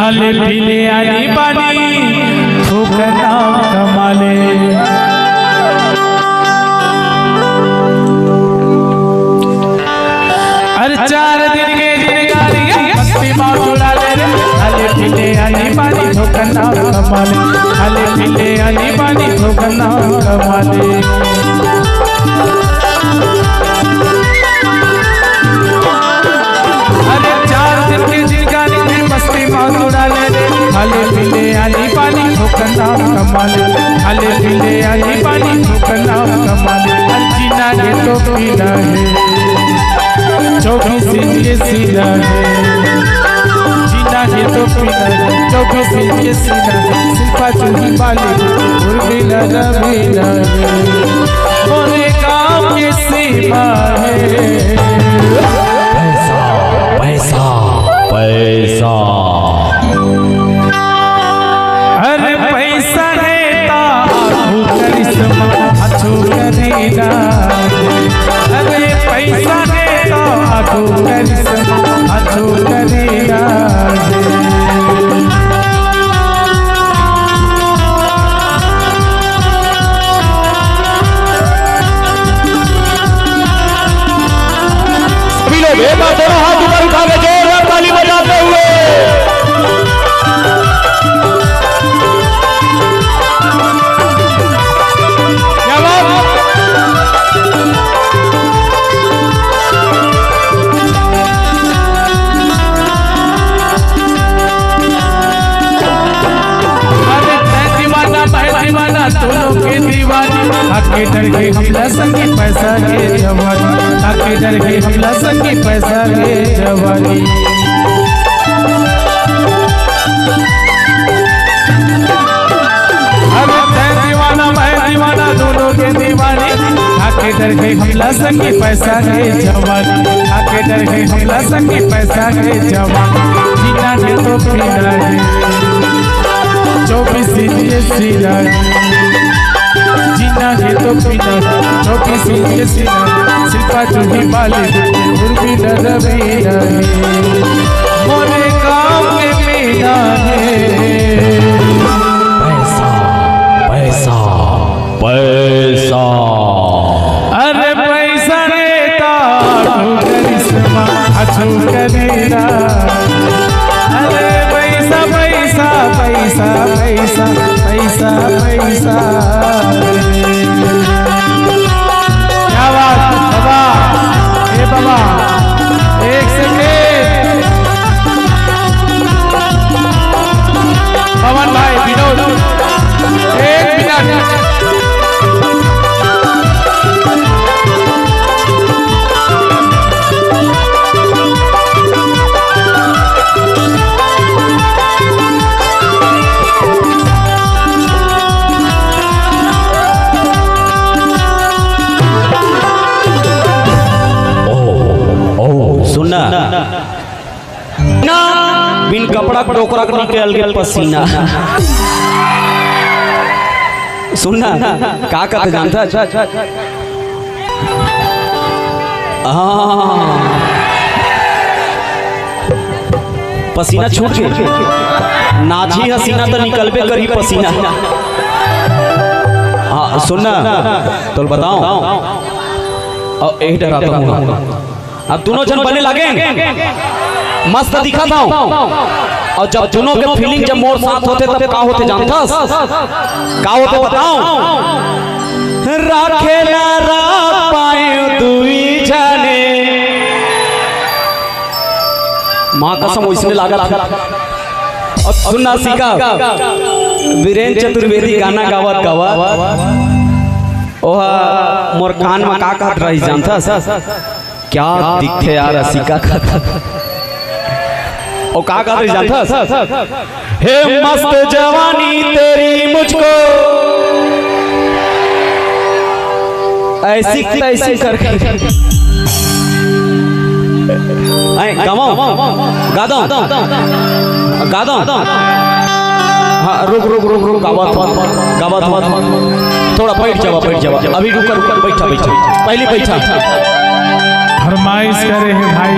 खाले पीले आनी पानी ठोकना कमाले। अरे 4 दिन के जिनगारी मस्ती मार उड़ा ले रे। खाले पीले आनी पानी ठोकना कमाले। खाले पीले आनी पानी ठोकना कमाले। खाले पीले आनी पानी ठोकना कमाले। खाले पीले आनी पानी ठोकना कमाले। जीना है तो पीना है 24 इंच सीना है। जीना है तो पीना है 24 इंच सीना है। सिर्फा चूही वाले उर्मिला रमीला है। मोरे काम की सीमा है। पैसा पैसा पैसा। अरे पैसा है ताऊ करिश्मा अच्छो करेगा। अरे पैसा है ताऊ करिश्मा अच्छो करेगा। सभी लोग एक बार दोनों हाथ ऊपर उठा के जोरदार ताली बजाते हुए दोनों के दीवानी। आके डर के हमला संगी पैसा के जवानी। आके डर के हमला संगी पैसा के जवानी। अरे दीवाना मैं दीवाना दोनों के दीवानी। आके डर के हमला संगी पैसा के जवानी। आके डर के हमला संगी पैसा के जवानी। जीना है तो पीना है 24 इंच सीना है। जीना है तो पीना है 24 इंच सीना है। सिर्फा चूही वाले उर्मिला रमीला है। मोरे काम के पीना है। पैसा पैसा पैसा। अरे पैसा रे ताऊ करिश्मा अच्छो करेगा। अरे पैसा पैसा पैसा पैसा पैसा पैसा। क्या बात बाबा। ए बाबा एक सेकेंड। पवन भाई विनोद 1 मिनट। सुनना ना बिन कपड़ा टोकरा निकल के पसीना। सुनना का कहते जानता पसीना छूट के नाची हसीना तो निकलबे करी पसीना। हाँ सुनना तो बताओ और एक डराता हूँ। अब दोनों जन बने लगे मस्त दिखा था। और जब दोनों के फीलिंग जब मोर साथ होते तब का होते जानता का होते बताओ। राखे ना रात पाए दुई जाने। माँ कसम इसने लगा था। और सुनना सीखा वीरेंद्र चतुर्वेदी गाना गावत गावत ओहा मोर कान में का कहत रही जानता। क्या दिखे यार रसिका का। ओ का कहत जानता। हे मस्त जवानी तेरी मुझको ऐसी तैसी करके गाओ गा दो गा दो। हाँ रुक रुक रुक रुक गावत थोड़ा बैठ जावा अभी रुक बैठा पहले बैठा। फरमाइश करे है भाई।